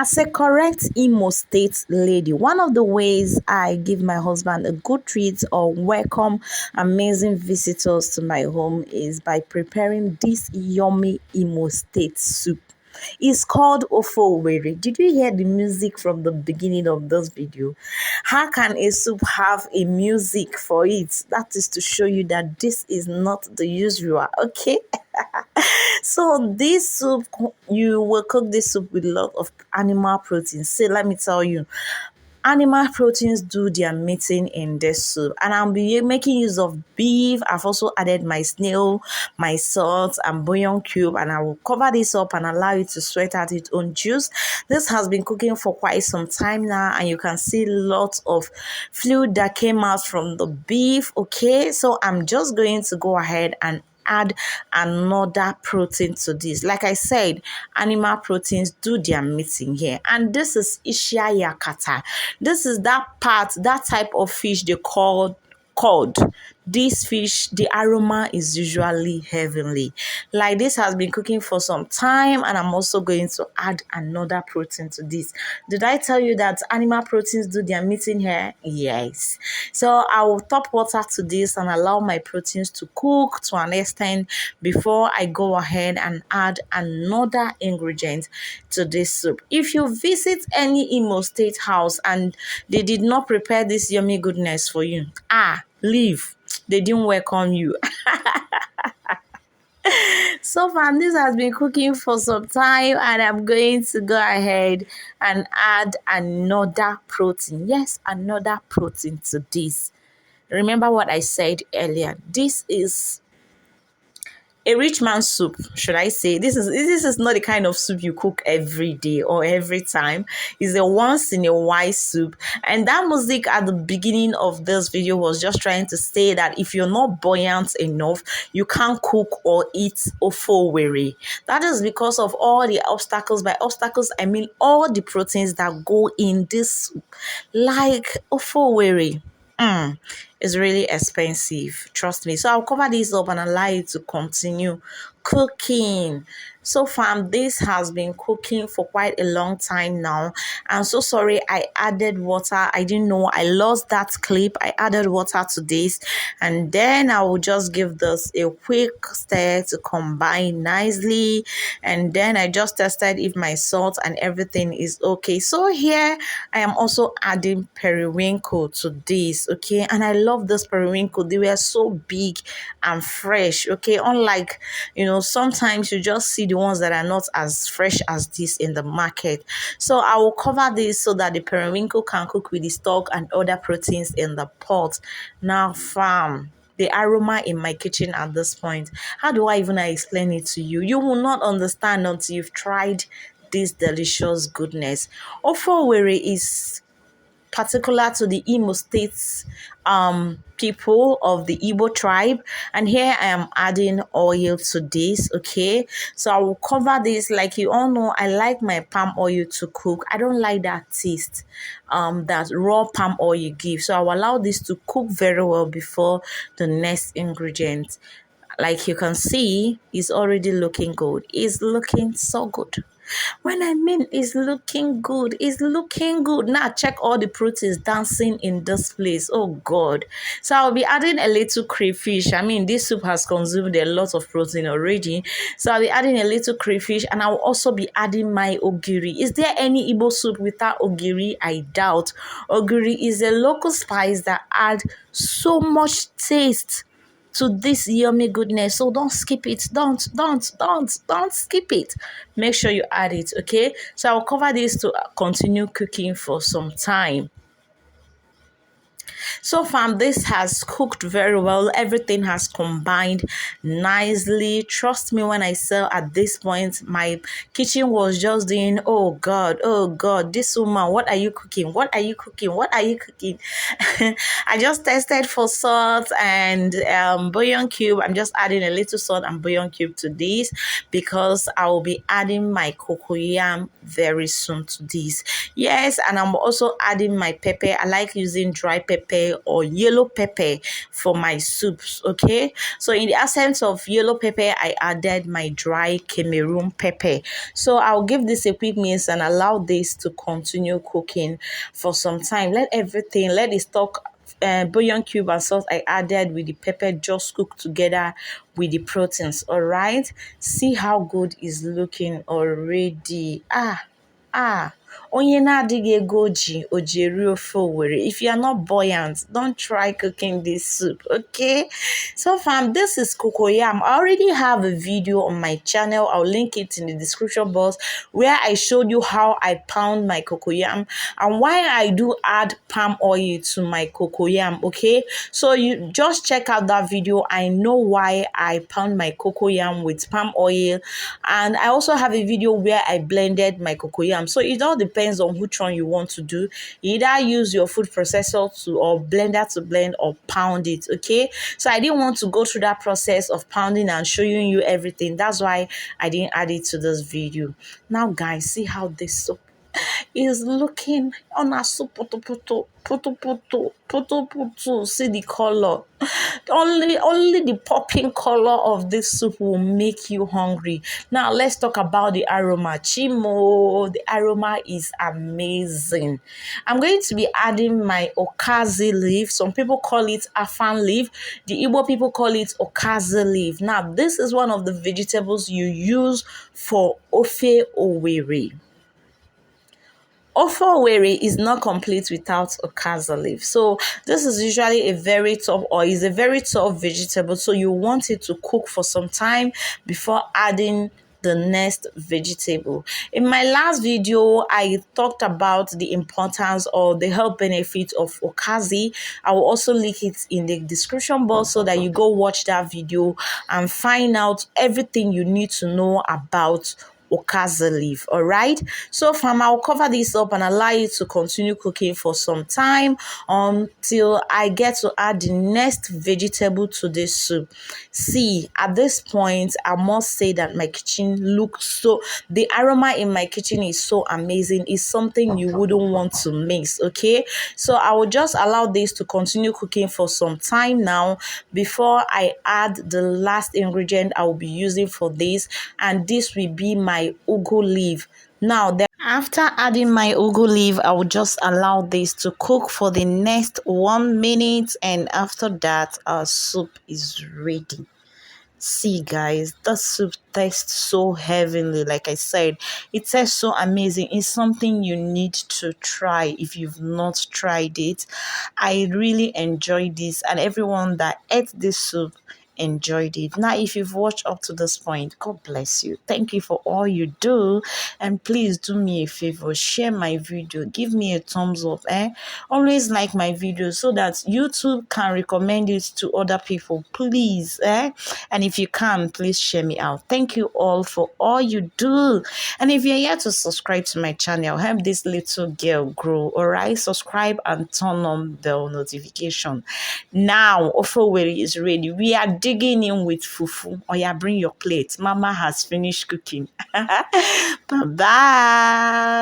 As a correct Imo State lady, one of the ways I give my husband a good treat or welcome amazing visitors to my home is by preparing this yummy Imo State soup. It's called Ofe Owerri. Did you hear the music from the beginning of this video? How can a soup have a music for it? That is to show you that this is not the usual, okay? So this soup, you will cook this soup with a lot of animal protein. See, let me tell you, animal proteins do their meeting in this soup, and I'll be making use of beef. I've also added my snail, my salt, and bouillon cube, and I will cover this up and allow it to sweat out its own juice. This has been cooking for quite some time now, and you can see lots of fluid that came out from the beef. Okay, so I'm just going to go ahead and add another protein to this. Like I said, animal proteins do their meeting here. And this is Ishia Yakata. This is that part, that type of fish they call cod. This fish, the aroma is usually heavenly. Like this has been cooking for some time, and I'm also going to add another protein to this. Did I tell you that animal proteins do their meeting here? Yes. So I will top water to this and allow my proteins to cook to an extent before I go ahead and add another ingredient to this soup. If you visit any Imo State house and they did not prepare this yummy goodness for you, leave. They didn't welcome you. So far, this has been cooking for some time, and I'm going to go ahead and add another protein. Yes, another protein to this. Remember what I said earlier. This is a rich man's soup, should I say. This is not the kind of soup you cook every day or every time. It's a once in a while soup. And that music at the beginning of this video was just trying to say that if you're not buoyant enough, you can't cook or eat Ofe Owerri. That is because of all the obstacles. By obstacles, I mean all the proteins that go in this soup. Like Ofe Owerri. Is really expensive, trust me. So I'll cover this up and allow it to continue cooking. So far, this has been cooking for quite a long time now. I'm so sorry I added water. I didn't know. I lost that clip. I added water to this, and then I will just give this a quick stir to combine nicely. And then I just tested if my salt and everything is okay. So here I am also adding periwinkle to this, okay? And I love this periwinkle. They were so big and fresh, okay? Unlike, sometimes you just see the ones that are not as fresh as this in the market. So I will cover this so that the periwinkle can cook with the stock and other proteins in the pot. Now, fam, the aroma in my kitchen at this point, how do I even explain it to you? You will not understand until you've tried this delicious goodness. Ofe Owerri is particular to the Imo States people of the Igbo tribe, and here I am adding oil to this. Okay, so I will cover this. Like you all know, I like my palm oil to cook. I don't like that taste that raw palm oil gives, so I will allow this to cook very well before the next ingredient. Like you can see, it's already looking good. It's looking so good. When I mean it's looking good, it's looking good. Now check all the proteins dancing in this place. Oh God. So I'll be adding a little crayfish. I mean, this soup has consumed a lot of protein already. So I'll be adding a little crayfish, and I'll also be adding my ogiri. Is there any Igbo soup without ogiri? I doubt. Ogiri is a local spice that adds so much taste to this yummy goodness. So don't skip it. Don't skip it. Make sure you add it, okay? So I'll cover this to continue cooking for some time. So far, this has cooked very well. Everything has combined nicely. Trust me when I say at this point, my kitchen was just doing, oh God, this woman, what are you cooking? What are you cooking? What are you cooking? I just tested for salt and bouillon cube. I'm just adding a little salt and bouillon cube to this because I will be adding my cocoyam very soon to this. Yes, and I'm also adding my pepper. I like using dry pepper pepper or yellow pepper for my soups, okay? So in the absence of yellow pepper, I added my dry Cameroon pepper. So I'll give this a quick mix and allow this to continue cooking for some time. Let the stock bouillon cube and salt I added with the pepper just cook together with the proteins. All right, see how good is looking already. Onye na-adịghị ego o ji eri ofe Owerri. If you are not buoyant, don't try cooking this soup, okay? So fam, this is Cocoyam. I already have a video on my channel. I'll link it in the description box where I showed you how I pound my Cocoyam and why I do add palm oil to my Cocoyam, okay? So you just check out that video. I know why I pound my Cocoyam with palm oil, and I also have a video where I blended my Cocoyam. So it all depends on which one you want to do. Either use your food processor to or blender to blend or pound it, okay? So I didn't want to go through that process of pounding and showing you everything. That's why I didn't add it to this video. Now guys, see how this soup is looking on a soup. See the color. Only the popping color of this soup will make you hungry. Now let's talk about the aroma. Chimo, the aroma is amazing. I'm going to be adding my Ukazi leaf. Some people call it afan leaf. The Igbo people call it Ukazi leaf. Now this is one of the vegetables you use for Ofe Owerri. Ofe Owerri is not complete without Ukazi leaf. So this is usually a very tough or is a very tough vegetable. So you want it to cook for some time before adding the next vegetable. In my last video, I talked about the importance or the health benefits of Ukazi. I will also link it in the description box so that you go watch that video and find out everything you need to know about Ukazi leaf. All right, so fam, I'll cover this up and allow it to continue cooking for some time until I get to add the next vegetable to this soup. See, at this point I must say that my kitchen looks so, the aroma in my kitchen is so amazing. It's something you wouldn't want to miss, okay? So I will just allow this to continue cooking for some time now before I add the last ingredient I will be using for this, and this will be my ugu leaf. Now, after adding my ugu leaf, I will just allow this to cook for the next 1 minute, and after that, our soup is ready. See guys, the soup tastes so heavenly. Like I said, it tastes so amazing. It's something you need to try if you've not tried it. I really enjoyed this, and everyone that ate this soup enjoyed it. Now, if you've watched up to this point, God bless you. Thank you for all you do, and please do me a favor, share my video, give me a thumbs up, always like my videos so that YouTube can recommend it to other people, please, and if you can, please share me out. Thank you all for all you do, and if you're here to subscribe to my channel, help this little girl grow. All right, subscribe and turn on bell notification. Now Ofe Owerri is ready. We are digging in with fufu. Oh yeah, bring your plate. Mama has finished cooking. Bye bye.